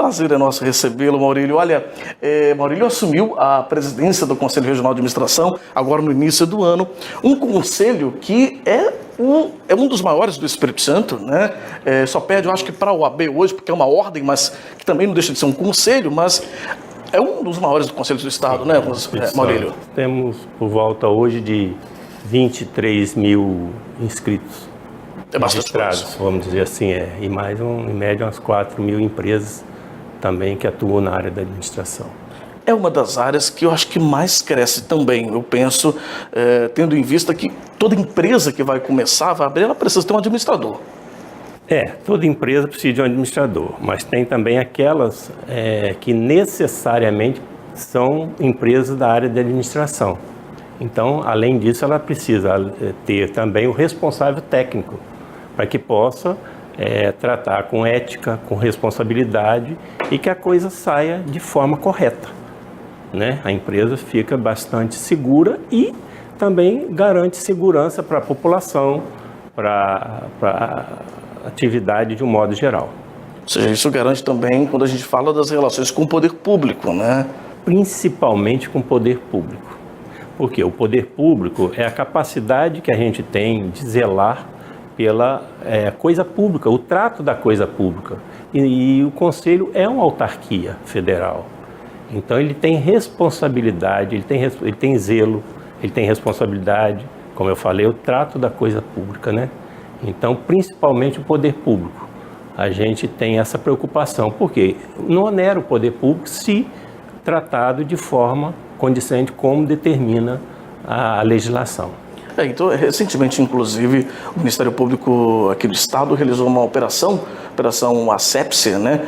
prazer é nosso recebê-lo, Maurílio. Olha, Maurílio assumiu a presidência do Conselho Regional de Administração, agora no início do ano, um conselho que é um dos maiores do Espírito Santo, né? Só perde, eu acho que para a OAB hoje, porque é uma ordem, mas que também não deixa de ser um conselho, mas é um dos maiores do Conselho do Estado, né, Maurílio? Temos por volta hoje de 23 mil inscritos. É bastante coisa. Vamos dizer assim, e mais em média umas 4 mil empresas também que atuam na área da administração. É uma das áreas que eu acho que mais cresce também, eu penso, tendo em vista que toda empresa que vai começar, vai abrir, ela precisa ter um administrador. Toda empresa precisa de um administrador, mas tem também aquelas que necessariamente são empresas da área de administração. Então, além disso, ela precisa ter também o responsável técnico, para que possa tratar com ética, com responsabilidade e que a coisa saia de forma correta, né? A empresa fica bastante segura e também garante segurança para a população, para a atividade de um modo geral. Ou seja, isso garante também quando a gente fala das relações com o poder público, né? Principalmente com o poder público. Porque o poder público é a capacidade que a gente tem de zelar pela coisa pública, o trato da coisa pública. E o Conselho é uma autarquia federal. Então ele tem responsabilidade, ele tem zelo, ele tem responsabilidade, como eu falei, o trato da coisa pública, né? Então, principalmente o poder público. A gente tem essa preocupação, porque não onera o poder público se tratado de forma condizente como determina a legislação. Então, recentemente, inclusive, o Ministério Público aqui do Estado realizou uma operação Asepse, né,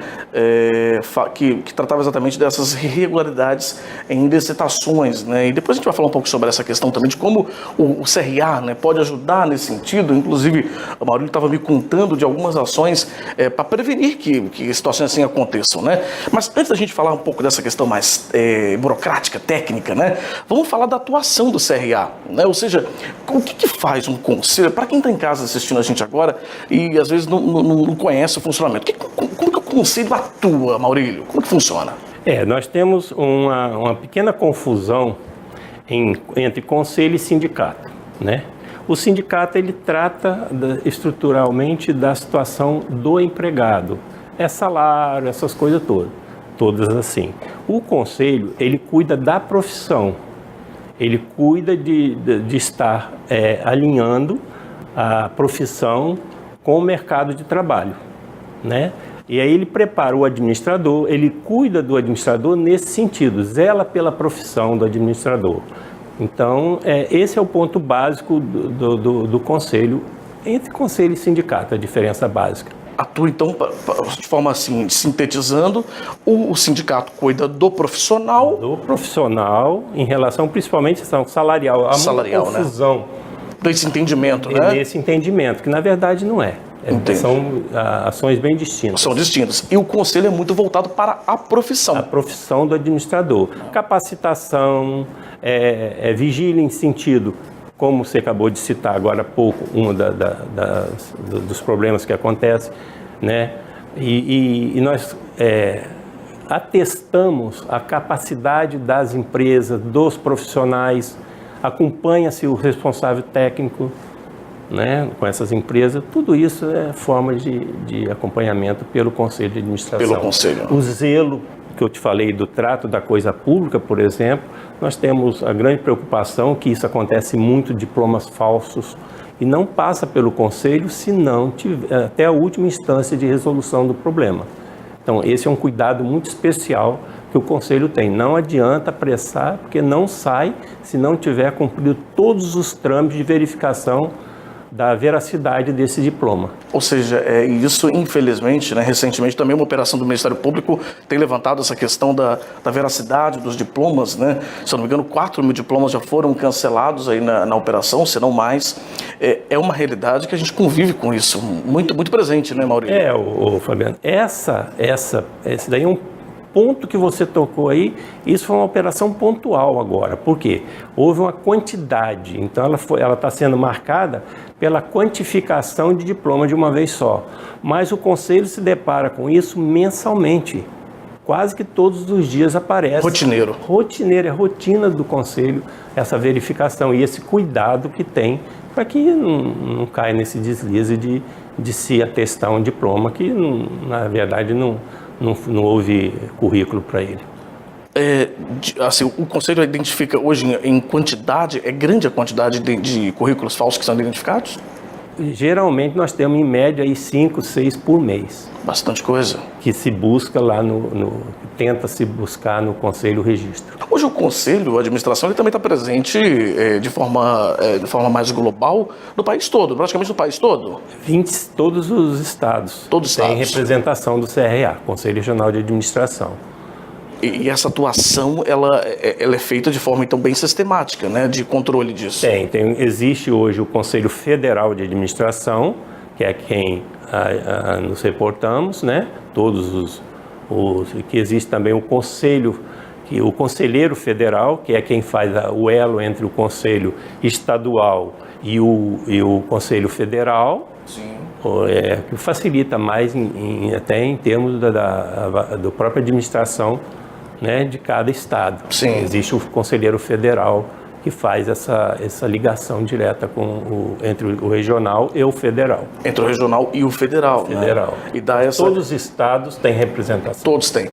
que tratava exatamente dessas irregularidades em licitações, né, e depois a gente vai falar um pouco sobre essa questão também de como o CRA, né, pode ajudar nesse sentido. Inclusive, o Maurílio estava me contando de algumas ações para prevenir que situações assim aconteçam, né. Mas antes da gente falar um pouco dessa questão mais burocrática, técnica, né, vamos falar da atuação do CRA, né, ou seja, o que faz um conselho? Para quem está em casa assistindo a gente agora e às vezes não conhece o funcionamento, como que o conselho atua, Maurílio? Como que funciona? Nós temos uma pequena confusão entre conselho e sindicato, né? O sindicato ele trata estruturalmente da situação do empregado, salário, essas coisas todas assim. O conselho ele cuida da profissão. Ele cuida de estar alinhando a profissão com o mercado de trabalho, né? E aí ele prepara o administrador, ele cuida do administrador nesse sentido, zela pela profissão do administrador. Então, esse é o ponto básico do conselho, entre conselho e sindicato, a diferença básica. Atua, então, de forma assim, sintetizando, o sindicato cuida do profissional. Do profissional, em relação principalmente à questão salarial. Há uma confusão. Né? Desse entendimento, né? Desse entendimento, que na verdade não é. São ações bem distintas. São distintas. E o conselho é muito voltado para a profissão. A profissão do administrador. Capacitação, vigília em sentido, como você acabou de citar agora há pouco, um dos problemas que acontecem, né? E nós atestamos a capacidade das empresas, dos profissionais, acompanha-se o responsável técnico, né, com essas empresas. Tudo isso é forma de acompanhamento pelo Conselho de Administração. Pelo Conselho. O zelo que eu te falei do trato da coisa pública, por exemplo, nós temos a grande preocupação que isso acontece muito, diplomas falsos, e não passa pelo Conselho se não tiver até a última instância de resolução do problema. Então, esse é um cuidado muito especial que o Conselho tem. Não adianta apressar, porque não sai se não tiver cumprido todos os trâmites de verificação da veracidade desse diploma. Ou seja, isso, infelizmente, né, recentemente também uma operação do Ministério Público tem levantado essa questão da veracidade dos diplomas, né? Se eu não me engano, 4 mil diplomas já foram cancelados aí na operação, se não mais. É uma realidade que a gente convive com isso, muito, muito presente, né, Maurílio? Fabiano, esse daí é um ponto que você tocou aí. Isso foi uma operação pontual agora. Por quê? Houve uma quantidade, então ela está sendo marcada pela quantificação de diploma de uma vez só. Mas o Conselho se depara com isso mensalmente. quase que todos os dias aparece. Rotineiro. Rotineiro, é rotina do Conselho, essa verificação e esse cuidado que tem para que não caia nesse deslize de se atestar um diploma que, na verdade, não houve currículo para ele. Assim, o Conselho identifica hoje em quantidade, é grande a quantidade de currículos falsos que são identificados? Geralmente nós temos em média aí 5, 6 por mês. Bastante coisa. Que se busca lá tenta-se buscar no Conselho o registro. Hoje o Conselho, a administração, ele também está presente de forma mais global no país todo, praticamente no país todo? Todos os estados. Todos os têm estados. Representação do CRA, Conselho Regional de Administração. E essa atuação, ela é feita de forma, então, bem sistemática, né, de controle disso? Existe hoje o Conselho Federal de Administração, que é quem nos reportamos, né? Todos que existe também o Conselho, o Conselheiro Federal, que é quem faz o elo entre o Conselho Estadual e o Conselho Federal. Sim. Que facilita mais até em termos da própria administração, né, de cada estado. Sim. Existe o Conselheiro Federal que faz essa ligação direta entre o regional e o federal. Entre o regional e o federal. Federal. Né? E dá essa... Todos os estados têm representação. Todos têm.